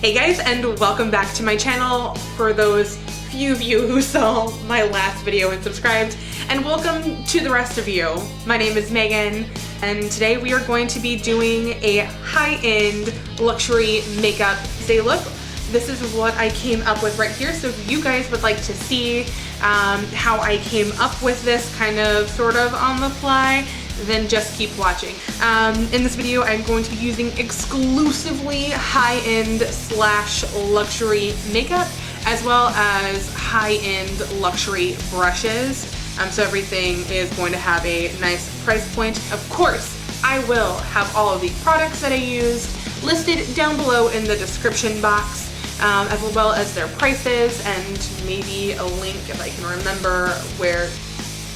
Hey guys, and welcome back to my channel for those few of you who saw my last video and subscribed, and welcome to the rest of you. My name is Megan, and today we are going to be doing a high-end luxury makeup day look. This is what I came up with right here, so if you guys would like to see how I came up with this kind of sort of on the fly, then just keep watching. In this video, I'm going to be using exclusively high-end / luxury makeup, as well as high-end luxury brushes. So everything is going to have a nice price point. Of course, I will have all of the products that I used listed down below in the description box, as well as their prices and maybe a link if I can remember where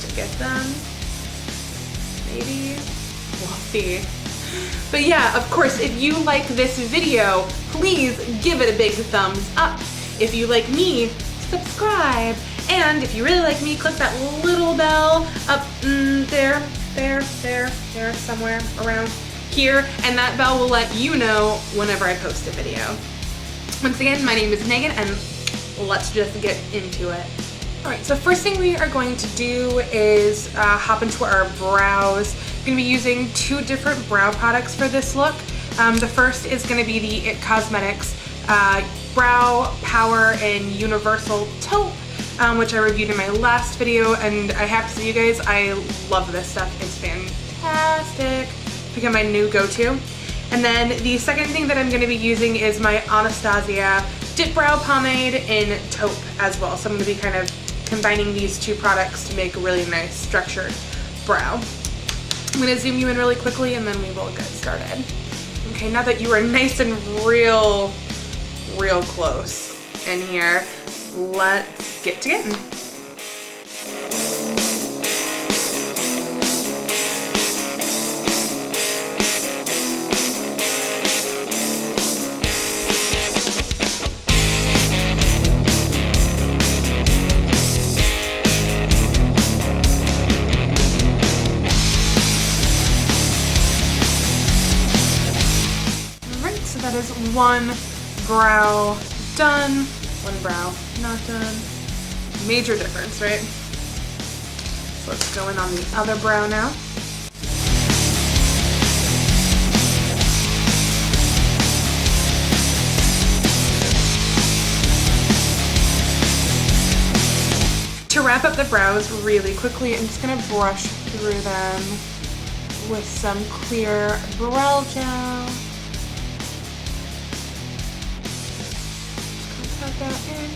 to get them. Maybe, we'll see. But yeah, of course, if you like this video, please give it a big thumbs up. If you like me, subscribe. And if you really like me, click that little bell up there, somewhere around here, and that bell will let you know whenever I post a video. Once again, my name is Megan, and let's just get into it. Alright, so first thing we are going to do is hop into our brows. I'm going to be using two different brow products for this look. The first is going to be the IT Cosmetics Brow Power and Universal Taupe, which I reviewed in my last video, and I have to say, you guys, I love this stuff. It's fantastic. It's become my new go-to. And then the second thing that I'm going to be using is my Anastasia Dipbrow Pomade in Taupe as well. So I'm going to be kind of combining these two products to make a really nice structured brow. I'm going to zoom you in really quickly and then we will get started. Okay, now that you are nice and real close in here, let's get to getting. That is one brow done, one brow not done. Major difference, right? So let's go in on the other brow now. To wrap up the brows really quickly, I'm just going to brush through them with some clear brow gel. That in.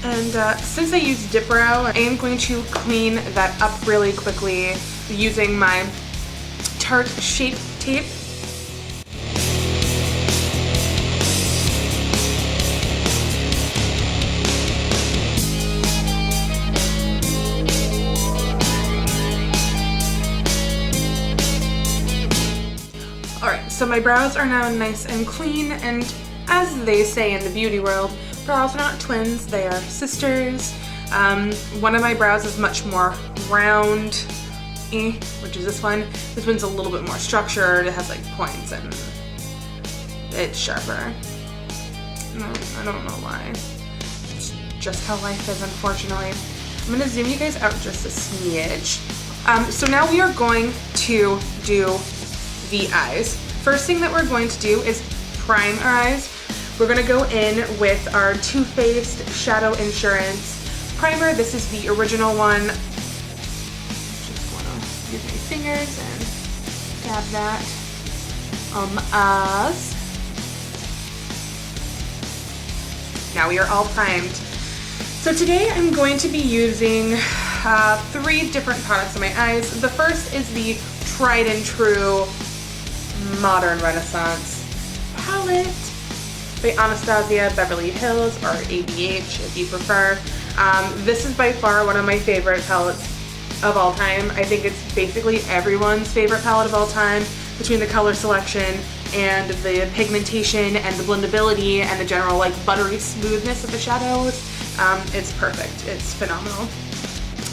And since I used Dipbrow, I am going to clean that up really quickly using my Tart Shape Tape. Alright, so my brows are now nice and clean, and as they say in the beauty world, brows are not twins, they are sisters. One of my brows is much more round, which is this one. This one's a little bit more structured, it has like points and it's sharper. I don't know why. It's just how life is, unfortunately. I'm gonna zoom you guys out just a smidge. So now we are going to do the eyes. First thing that we're going to do is prime our eyes. We're going to go in with our Too Faced Shadow Insurance primer. This is the original one. Just want to use my fingers and dab that on the eyes. Now we are all primed. So today I'm going to be using 3 different products on my eyes. The first is the tried and true Modern Renaissance palette by Anastasia Beverly Hills, or ABH if you prefer. This is by far one of my favorite palettes of all time. I think it's basically everyone's favorite palette of all time, between the color selection and the pigmentation and the blendability and the general like buttery smoothness of the shadows. It's perfect. It's phenomenal.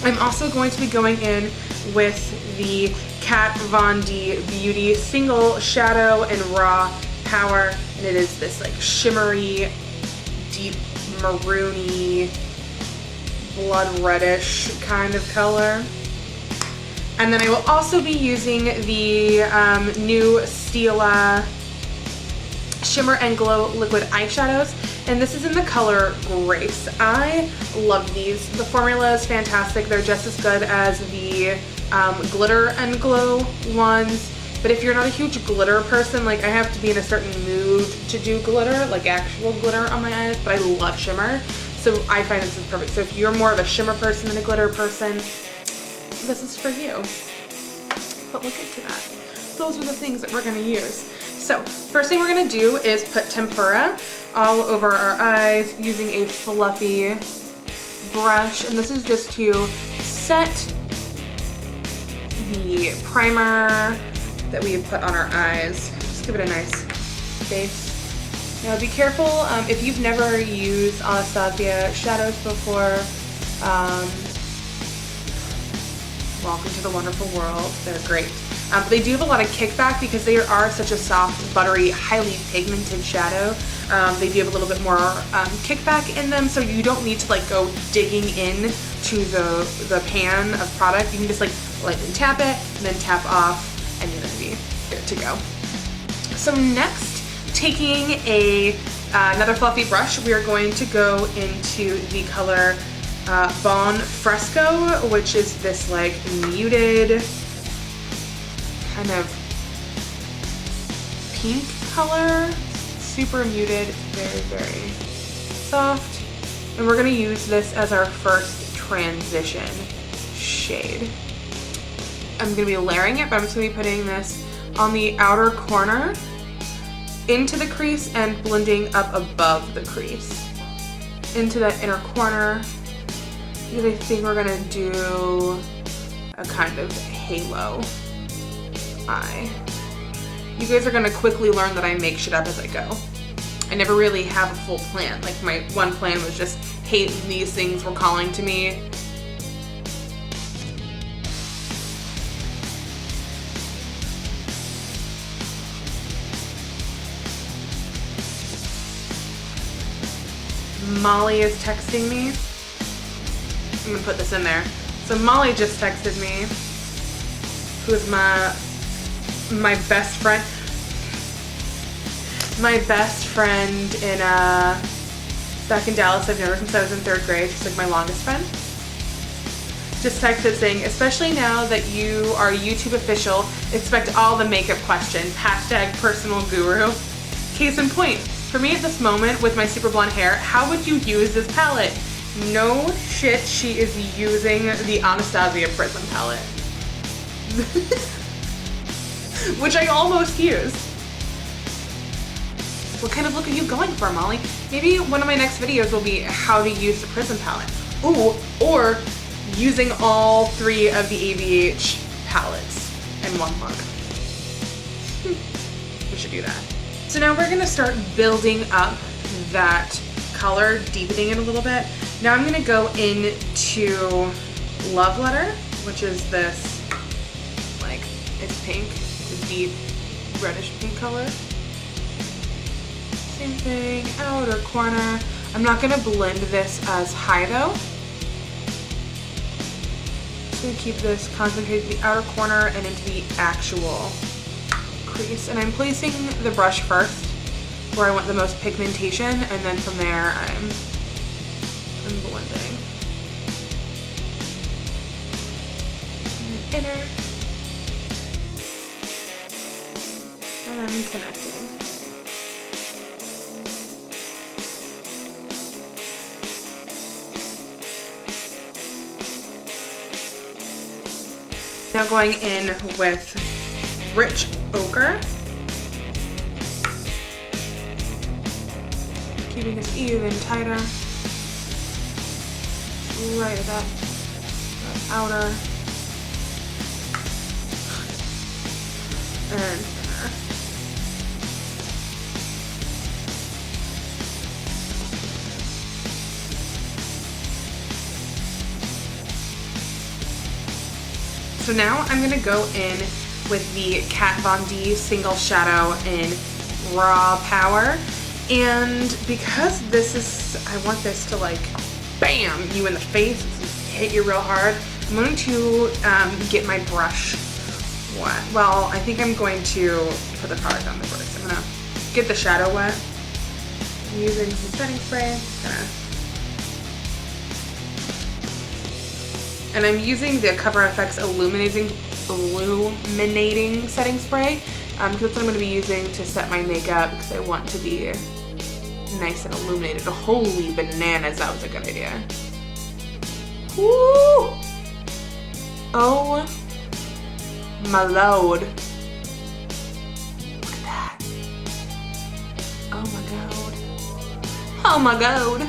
I'm also going to be going in with the Kat Von D Beauty Single Shadow and Raw Power, and it is this like shimmery, deep maroony, blood reddish kind of color. And then I will also be using the new Stila Shimmer and Glow liquid eyeshadows, and this is in the color Grace. I love these. The formula is fantastic. They're just as good as the Glitter and Glow ones, but if you're not a huge glitter person, like I have to be in a certain mood to do glitter, like actual glitter on my eyes, but I love shimmer, so I find this is perfect. So if you're more of a shimmer person than a glitter person, this is for you. But we'll get to that. Those are the things that we're gonna use. So first thing we're gonna do is put tempera all over our eyes using a fluffy brush, and this is just to set the primer that we have put on our eyes. Just give it a nice base. Now be careful if you've never used Anastasia shadows before. Welcome to the wonderful world. They're great. But they do have a lot of kickback because they are such a soft, buttery, highly pigmented shadow. They do have a little bit more kickback in them, so you don't need to like go digging in to the pan of product. You can just like lightly tap it and then tap off, and you're gonna be good to go. So next, taking another fluffy brush, we are going to go into the color Bon Fresco, which is this like muted kind of pink color, super muted, very, very soft. And we're gonna use this as our first transition shade. I'm gonna be layering it, but I'm just gonna be putting this on the outer corner into the crease and blending up above the crease into that inner corner, because I think we're gonna do a kind of halo eye. You guys are gonna quickly learn that I make shit up as I go. I never really have a full plan. Like my one plan was just, hey, these things were calling to me. Molly is texting me. I'm gonna put this in there. So Molly just texted me, who is my best friend. My best friend in back in Dallas. I've known her since I was in 3rd grade. She's like my longest friend. Just texted saying, especially now that you are YouTube official, expect all the makeup questions. Hashtag personal guru. Case in point, for me at this moment with my super blonde hair, how would you use this palette? No shit, she is using the Anastasia Prism palette. Which I almost used. What kind of look are you going for, Molly? Maybe one of my next videos will be how to use the Prism palette. Ooh, or using all 3 of the ABH palettes in one look. We should do that. So now we're gonna start building up that color, deepening it a little bit. Now I'm gonna go into Love Letter, which is this, like, it's pink, it's a deep reddish pink color. Same thing, outer corner. I'm not gonna blend this as high though. Just gonna keep this concentrated in the outer corner and into the actual crease. And I'm placing the brush first where I want the most pigmentation, and then from there I'm blending. Inner. And I'm connecting. Now going in with Rich Ochre. Keeping it even tighter. Right at that outer and inner. So now I'm gonna go in with the Kat Von D single shadow in raw power. And because this is, I want this to like, bam, you in the face, hit you real hard, I'm going to get my brush wet. Well, I think I'm going to put the product on the first. I'm going to get the shadow wet. I'm using some setting spray. And I'm using the Cover FX illuminating setting spray because that's what I'm going to be using to set my makeup because I want to be nice and illuminated. Holy bananas, that was a good idea. Woo! Oh my lord. Look at that. Oh my god. Oh my god.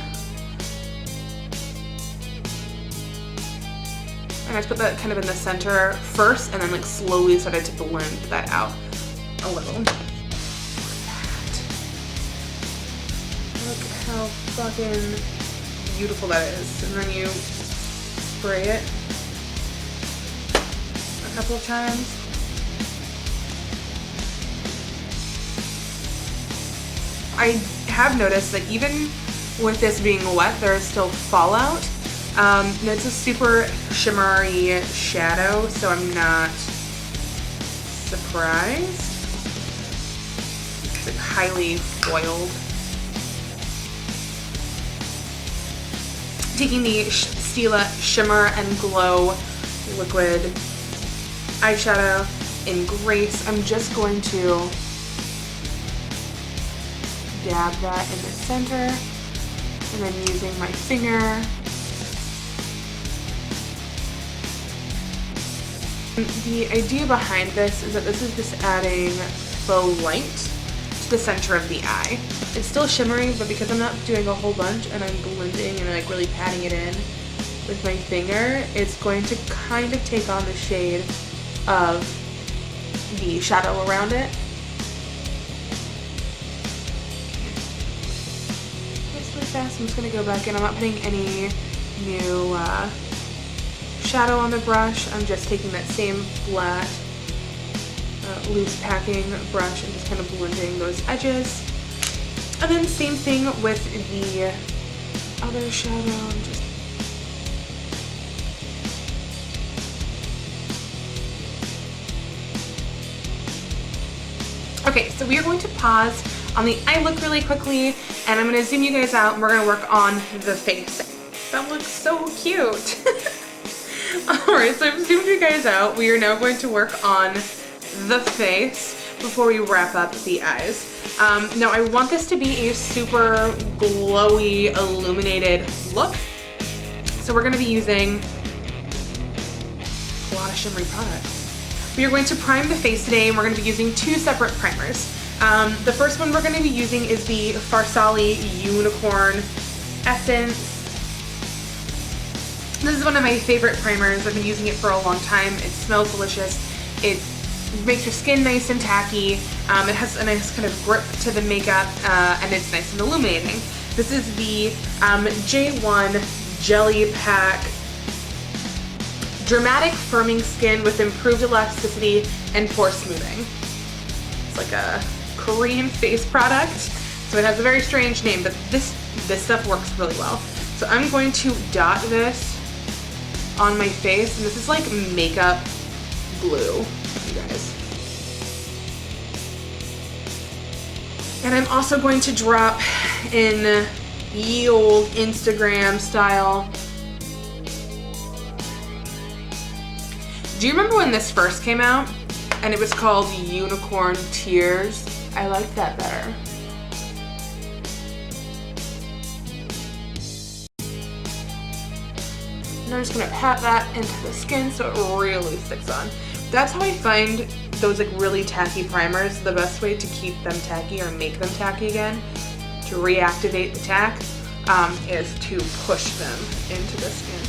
And I just put that kind of in the center first and then like slowly started to blend that out a little. Look at that. Look how fucking beautiful that is. And then you spray it a couple of times. I have noticed that even with this being wet, there is still fallout. It's a super shimmery shadow, so I'm not surprised. It's like highly foiled. Taking the Stila Shimmer and Glow liquid eyeshadow in Grace, I'm just going to dab that in the center and then using my finger. The idea behind this is that this is just adding faux light to the center of the eye. It's still shimmery, but because I'm not doing a whole bunch and I'm blending and like really patting it in with my finger, it's going to kind of take on the shade of the shadow around it. It's really fast. I'm just going to go back in. I'm not putting any new shadow on the brush. I'm just taking that same flat, loose packing brush and just kind of blending those edges. And then same thing with the other shadow. Just okay, so we are going to pause on the eye look really quickly, and I'm going to zoom you guys out and we're going to work on the face. That looks so cute. Alright, so I've zoomed you guys out. We are now going to work on the face before we wrap up the eyes. Now I want this to be a super glowy, illuminated look. So we're going to be using a lot of shimmery products. We are going to prime the face today, and we're going to be using two separate primers. The first one we're going to be using is the Farsali Unicorn Essence. This is one of my favorite primers. I've been using it for a long time. It smells delicious. It makes your skin nice and tacky. It has a nice kind of grip to the makeup, and it's nice and illuminating. This is the J.One Jelly Pack Dramatic Firming Skin with Improved Elasticity and Pore Smoothing. It's like a Korean face product, so it has a very strange name, but this stuff works really well. So I'm going to dot this on my face, and this is like makeup glue, you guys. And I'm also going to drop in ye old Instagram style. Do you remember when this first came out and it was called Unicorn Tears? I liked that better. And I'm just gonna pat that into the skin so it really sticks on. That's how I find those like really tacky primers. The best way to keep them tacky or make them tacky again, to reactivate the tack, is to push them into the skin.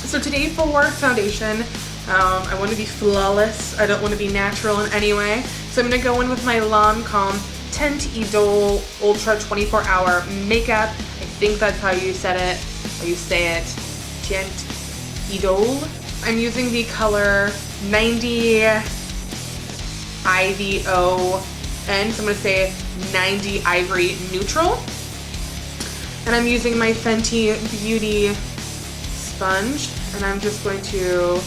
So today for foundation, I want to be flawless. I don't want to be natural in any way. So I'm gonna go in with my Lancome Teint Idole Ultra 24-Hour Makeup. I think that's how you said it, or you say it. Teint Idole. I'm using the color 90 IVO end. So I'm gonna say 90 Ivory Neutral. And I'm using my Fenty Beauty sponge, and I'm just going to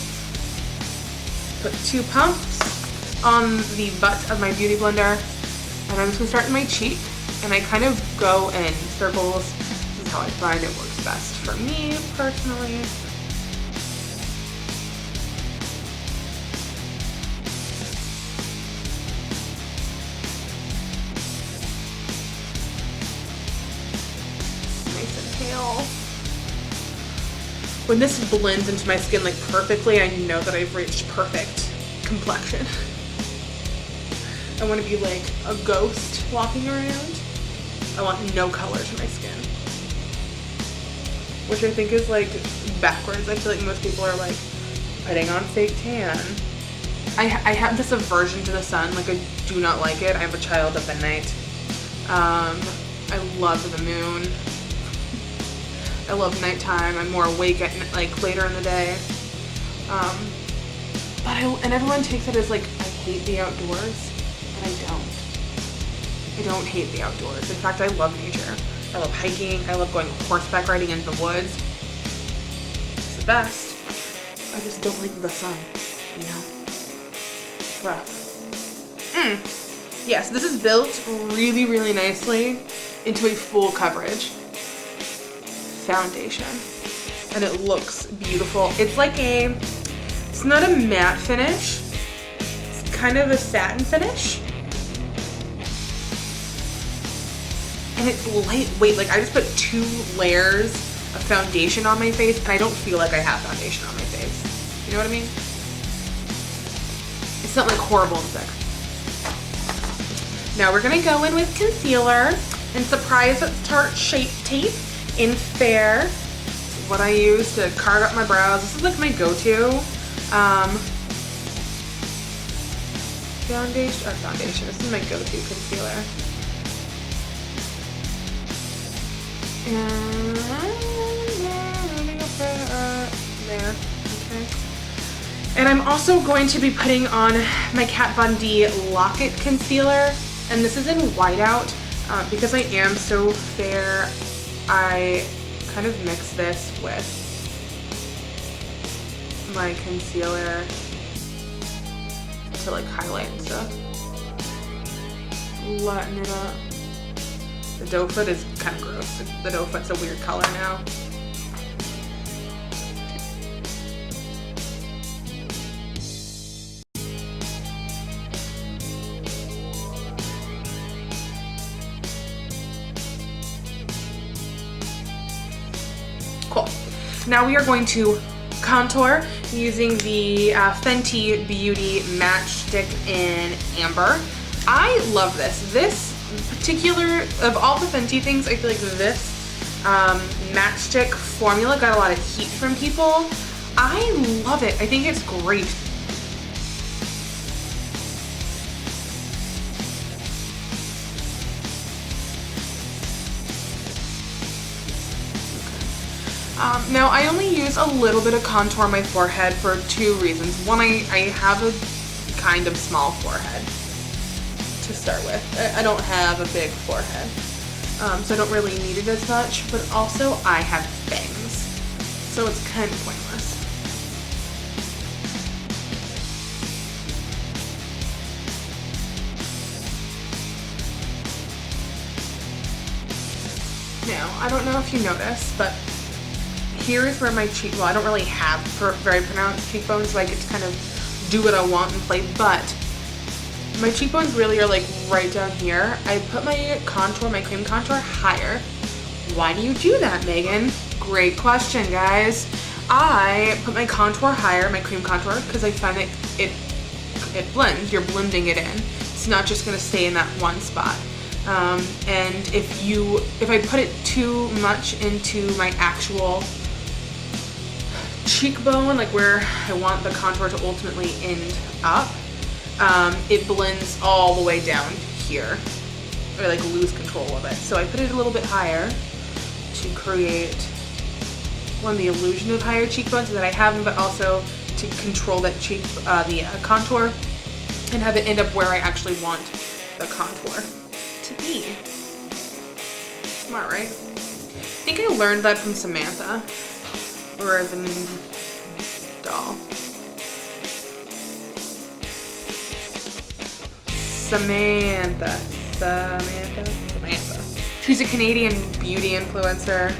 put 2 pumps on the butt of my Beauty Blender, and I'm just gonna start in my cheek, and I kind of go in circles. This is how I find it works best for me personally. Nice and pale. When this blends into my skin like perfectly, I know that I've reached perfect complexion. I want to be like a ghost walking around. I want no color to my skin. Which I think is like backwards. I feel like most people are like putting on fake tan. I have this aversion to the sun. Like I do not like it. I have a child of the night. I love the moon. I love nighttime. I'm more awake at like later in the day. And everyone takes it as like I hate the outdoors, but I don't. I don't hate the outdoors. In fact, I love nature. I love hiking. I love going horseback riding in the woods. It's the best. I just don't like the sun, you know? It's rough. Yes, this is built really, really nicely into a full coverage foundation. And it looks beautiful. It's like it's not a matte finish. It's kind of a satin finish. And it's lightweight. Like I just put 2 layers of foundation on my face, and I don't feel like I have foundation on my face. You know what I mean? It's not like horrible and thick. Now we're gonna go in with concealer and Surprise Tart Shape Tape in Fair. What I use to carve up my brows. This is like my go-to foundation. This is my go-to concealer. And there, okay. And I'm also going to be putting on my Kat Von D Lock-It Concealer, and this is in Whiteout. Because I am so fair, I kind of mix this with my concealer to like highlight and stuff. Lighten it up. The doe foot is kind of gross. The doe foot's a weird color now. Cool. Now we are going to contour using the Fenty Beauty Matchstick in Amber. I love this. This particular, of all the Fenty things, I feel like this matchstick formula got a lot of heat from people. I love it. I think it's great. Now I only use a little bit of contour on my forehead for 2 reasons. One, I have a kind of small forehead to start with. I don't have a big forehead, so I don't really need it as much, but also I have bangs, so it's kind of pointless. Now, I don't know if you noticed, but here is where my cheek, well, I don't really have very pronounced cheekbones, so I get to kind of do what I want and play, but my cheekbones really are like right down here. I put my contour, my cream contour higher. Why do you do that, Megan? Great question, guys. I put my contour higher, my cream contour, because I find that it blends. You're blending it in. It's not just gonna stay in that one spot. And if I put it too much into my actual cheekbone, like where I want the contour to ultimately end up, it blends all the way down here. I like lose control of it. So I put it a little bit higher to create the illusion of higher cheekbones that I have them, but also to control that the contour and have it end up where I actually want the contour. To me. Smart, right? I think I learned that from Samantha. Or the doll. Samantha. She's a Canadian beauty influencer.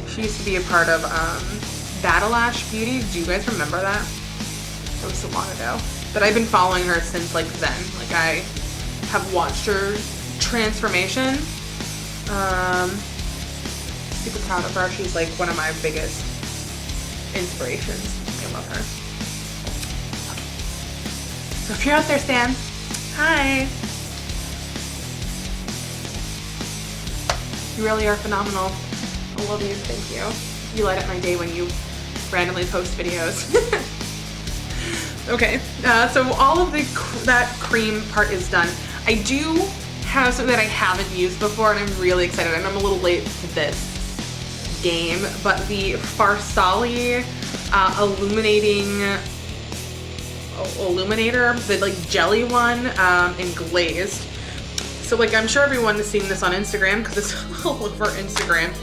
She used to be a part of Lash Beauty. Do you guys remember that? That was so long ago. But I've been following her since like then. Like I have watched her transformation. Super proud of her. She's like one of my biggest inspirations. I love her. So if you're out there, Stan, hi. You really are phenomenal. I love you. Thank you. You light up my day when you randomly post videos. Okay, so all of that cream part is done. I do have something that I haven't used before, and I'm really excited. And I'm a little late to this game, but the Farsali illuminator, the like jelly one in glazed. So like I'm sure everyone has seen this on Instagram because it's all over Instagram.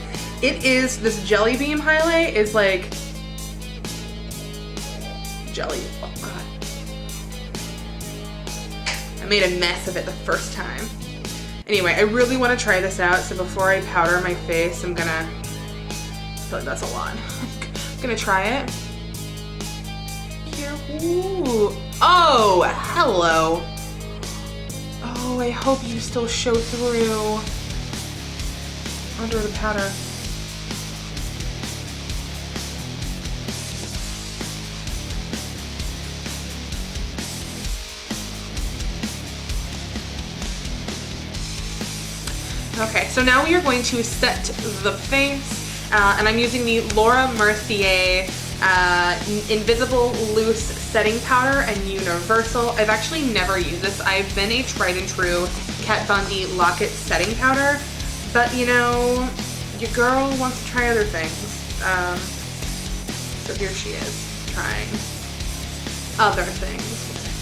It is, this jelly beam highlight is like jelly. Oh God. I made a mess of it the first time. Anyway, I really want to try this out. So before I powder my face, I feel like that's a lot. I'm gonna try it. Here. Ooh. Oh, hello. Oh, I hope you still show through under the powder. Okay, so now we are going to set the face, and I'm using the Laura Mercier Invisible Loose Setting Powder and Universal. I've actually never used this. I've been a tried and true Kat Von D Lock-It Setting Powder, but you know, your girl wants to try other things. So here she is, trying other things.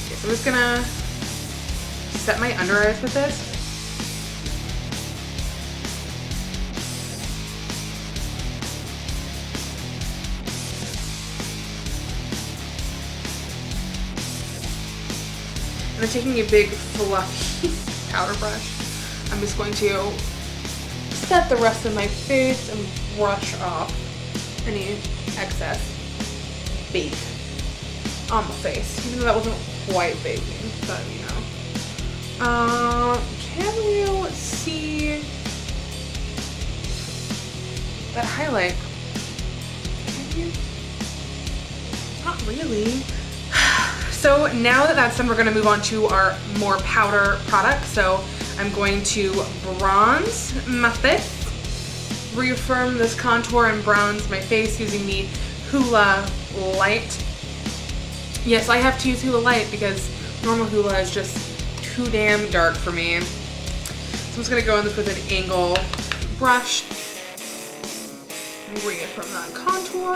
Okay, so I'm just gonna set my under eyes with this. And then taking a big fluffy powder brush, I'm just going to set the rest of my face and brush off any excess bake on the face. Even though that wasn't quite baking, but you know. Can you see that highlight? Can you? Not really. So now that that's done, we're gonna move on to our more powder products. So I'm going to bronze my face, reaffirm this contour and bronze my face using the Hoola Light. Yes, I have to use Hoola Light because normal Hoola is just too damn dark for me. So I'm just gonna go in this with an angle brush, reaffirm that contour,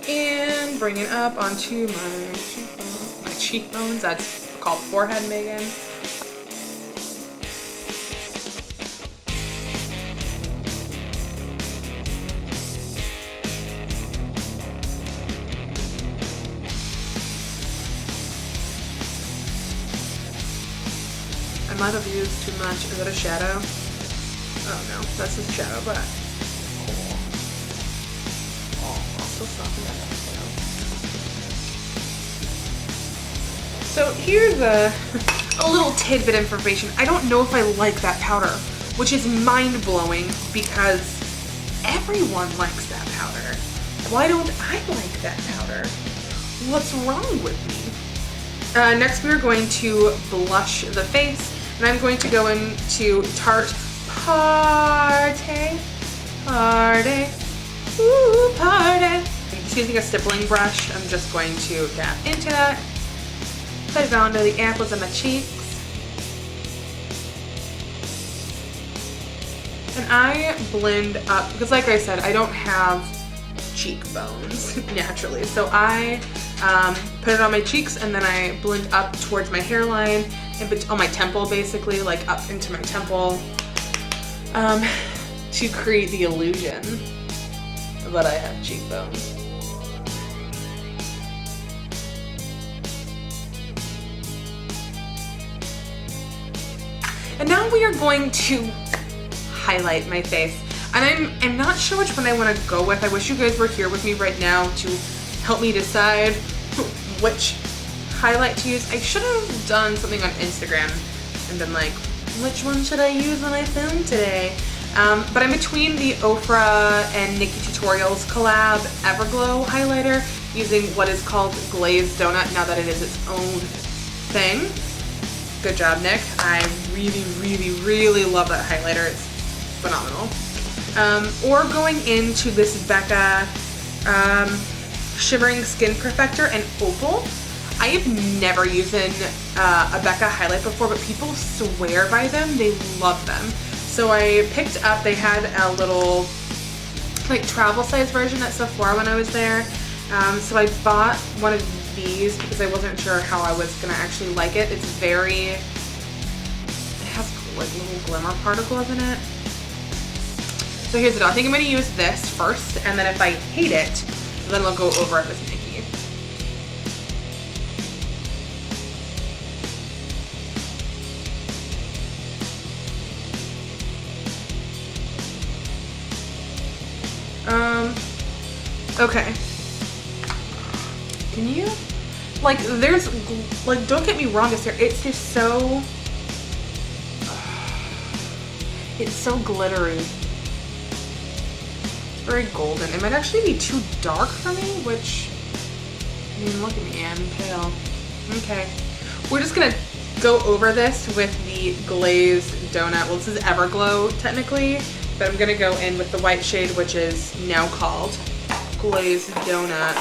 and bring it up onto my cheekbones. That's called forehead, Megan. I might have used too much. Is that a shadow? Oh no, that's a shadow, but cool. Oh, I'll still soften that up. So here's a little tidbit information. I don't know if I like that powder, which is mind-blowing because everyone likes that powder. Why don't I like that powder? What's wrong with me? Next we're going to blush the face, and I'm going to go into Tarte Party. Ooh, party. Just using a stippling brush, I'm just going to dab into that. Put it onto the apples of my cheeks. And I blend up, because like I said, I don't have cheekbones naturally. So I put it on my cheeks and then I blend up towards my hairline on my temple, basically, like up into my temple, to create the illusion that I have cheekbones. And now we are going to highlight my face. And I'm not sure which one I want to go with. I wish you guys were here with me right now to help me decide which highlight to use. I should have done something on Instagram and been like, which one should I use when I film today? But I'm between the Ofra and Nikki Tutorials collab Everglow highlighter using what is called Glazed Donut now that it is its own thing. Good job, Nick. I really, really, really love that highlighter. It's phenomenal. Or going into this Becca Shimmering Skin Perfector and Opal. I have never used a Becca highlight before, but people swear by them. They love them. So I picked up, they had a little like travel size version at Sephora when I was there. So I bought one of these because I wasn't sure how I was gonna actually like it. It's it has like little glimmer particles in it. So here's the deal. I think I'm gonna use this first, and then if I hate it, then I'll go over it with Nikki. Okay. Can you, like, there's, like, don't get me wrong, it's just so, it's so glittery. It's very golden. It might actually be too dark for me, which, I mean, look at me, I'm pale. Okay. We're just gonna go over this with the Glazed Donut. Well, this is Everglow, technically, but I'm gonna go in with the white shade, which is now called Glazed Donut.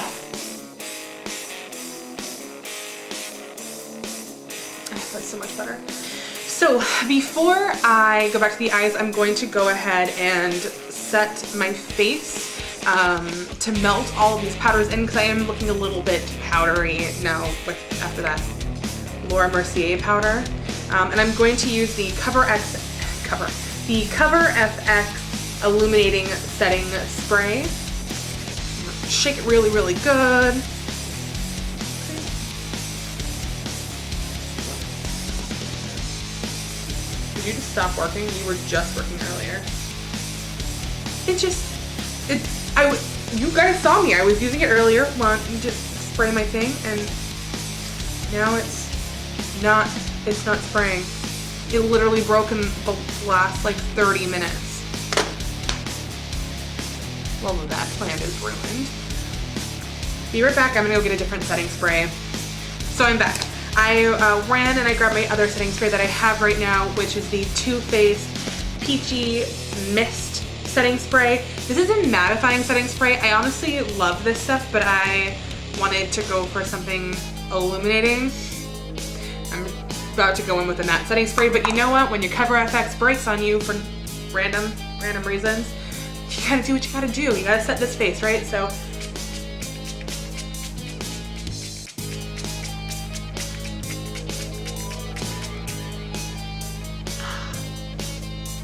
That's so much better. So before I go back to the eyes, I'm going to go ahead and set my face to melt all of these powders in because I am looking a little bit powdery now after that Laura Mercier powder. And I'm going to use the Cover FX Illuminating Setting Spray. Shake it really, really good. Did you just stop working? You were just working earlier. You guys saw me. I was using it earlier, wanting to spray my thing, and now it's not spraying. It literally broke in the last like 30 minutes. Well, that plan is ruined. Be right back. I'm gonna go get a different setting spray. So I'm back. I ran and I grabbed my other setting spray that I have right now, which is the Too Faced Peachy Mist setting spray. This is a mattifying setting spray. I honestly love this stuff, but I wanted to go for something illuminating. I'm about to go in with a matte setting spray, but you know what? When your Cover FX breaks on you for random reasons, you gotta do what you gotta do. You gotta set this face, right? So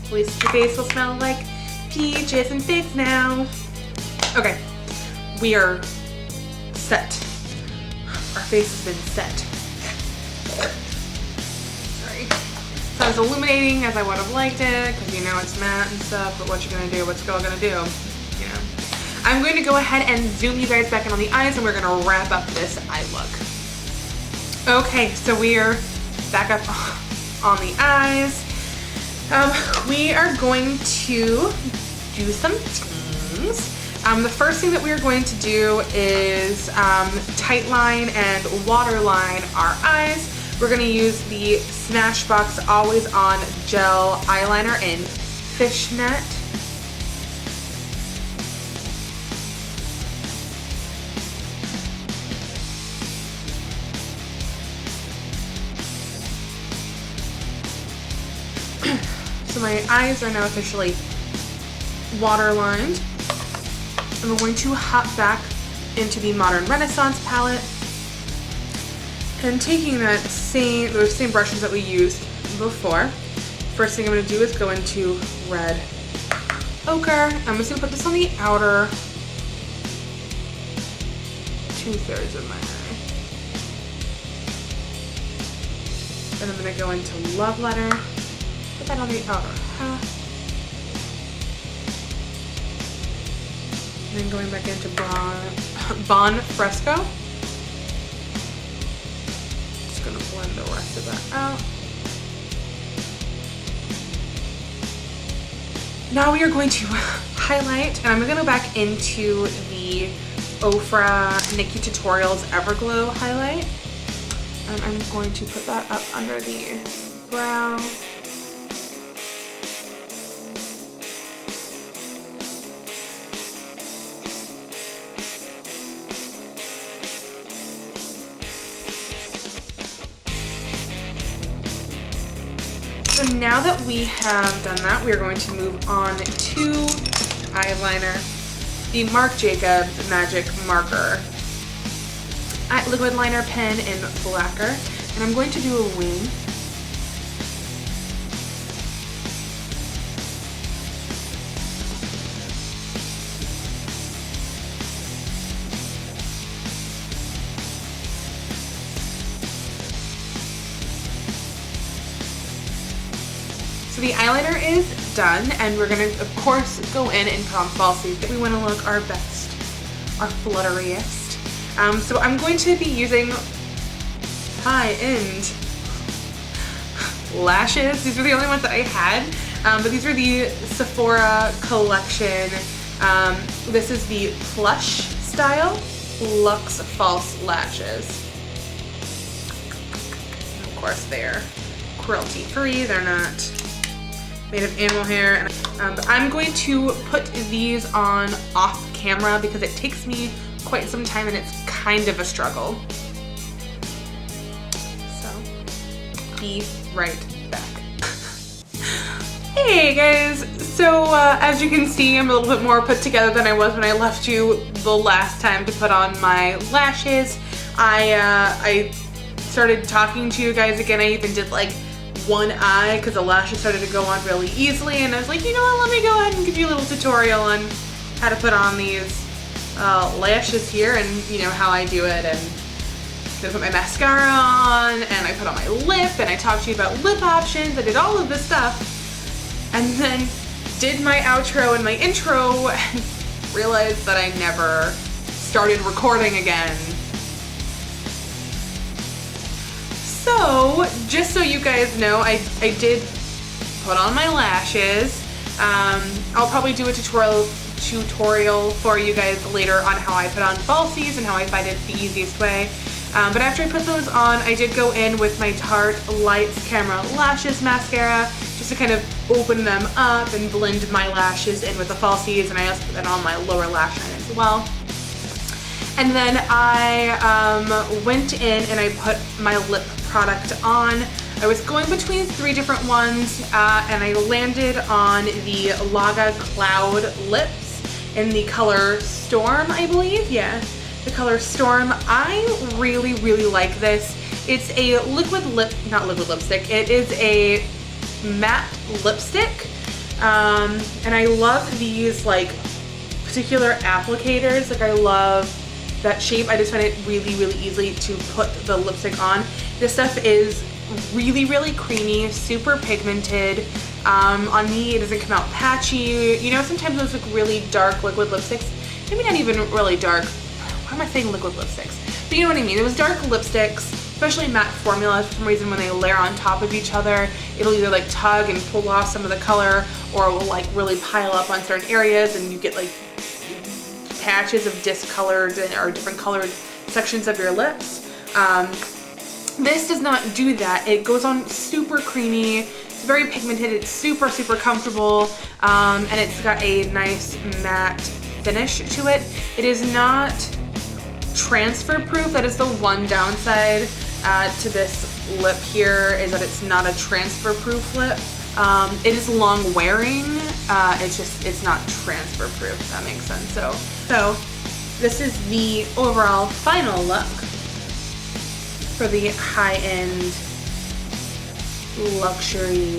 at least your face will smell like peaches and figs now. Okay, we are set. Our face has been set. Sorry. It's not as illuminating as I would have liked it, because you know it's matte and stuff, but what you gonna do? What's girl gonna do? You know. I'm going to go ahead and zoom you guys back in on the eyes, and we're gonna wrap up this eye look. Okay, so we are back up on the eyes. We are going to do some things. The first thing that we are going to do is tightline and waterline our eyes. We're going to use the Smashbox Always On Gel Eyeliner in Fishnet. So my eyes are now officially waterlined. And we're going to hop back into the Modern Renaissance palette. And taking those same brushes that we used before, first thing I'm going to do is go into red ochre. I'm just going to put this on the outer 2/3 of my eye. Then I'm going to go into Love Letter, put that on the outer half. And then going back into Bon Fresco. Gonna blend the rest of that out. Now we are going to highlight, and I'm gonna go back into the Ofra Nikki Tutorials Everglow highlight. And I'm going to put that up under the brow. So now that we have done that, we are going to move on to eyeliner, the Marc Jacobs Magic Marker liquid liner pen in Blacquer, and I'm going to do a wing. So the eyeliner is done, and we're gonna, of course, go in and put on falsies that we want to look our best, our flutteriest. So I'm going to be using high-end lashes. These were the only ones that I had, but these are the Sephora collection. This is the Plush style Luxe false lashes. And of course, they're cruelty-free. They're not made of animal hair. But I'm going to put these on off camera because it takes me quite some time and it's kind of a struggle. So, be right back. Hey guys, so as you can see, I'm a little bit more put together than I was when I left you the last time to put on my lashes. I started talking to you guys again. I even did like one eye because the lashes started to go on really easily, and I was like, you know what, let me go ahead and give you a little tutorial on how to put on these lashes here, and you know how I do it. And then I put my mascara on, and I put on my lip, and I talked to you about lip options. I did all of this stuff, and then did my outro and my intro, and realized that I never started recording again. So, just so you guys know, I did put on my lashes. I'll probably do a tutorial for you guys later on how I put on falsies and how I find it the easiest way. But after I put those on, I did go in with my Tarte Lights Camera Lashes Mascara just to kind of open them up and blend my lashes in with the falsies, and I also put that on my lower lash line as well. And then I went in and I put my lip product on. I was going between 3 different ones, and I landed on the Laga Cloud Lips in the color Storm, I believe. Yeah, the color Storm. I really, really like this. It's a not liquid lipstick. It is a matte lipstick, and I love these like particular applicators. Like I love that shape. I just find it really, really easy to put the lipstick on. This stuff is really, really creamy, super pigmented. On me, it doesn't come out patchy. You know, sometimes those look really dark liquid lipsticks. Maybe not even really dark. Why am I saying liquid lipsticks? But you know what I mean. Those dark lipsticks, especially matte formulas, for some reason when they layer on top of each other, it'll either like tug and pull off some of the color, or it will like really pile up on certain areas, and you get like patches of discolored or different colored sections of your lips. This does not do that. It goes on super creamy. It's very pigmented. It's super, super comfortable, and it's got a nice matte finish to it. It is not transfer proof. That is the one downside to this lip here, is that it's not a transfer proof lip. It is long wearing. It's not transfer proof, if that makes sense. So this is the overall final look. for the high-end luxury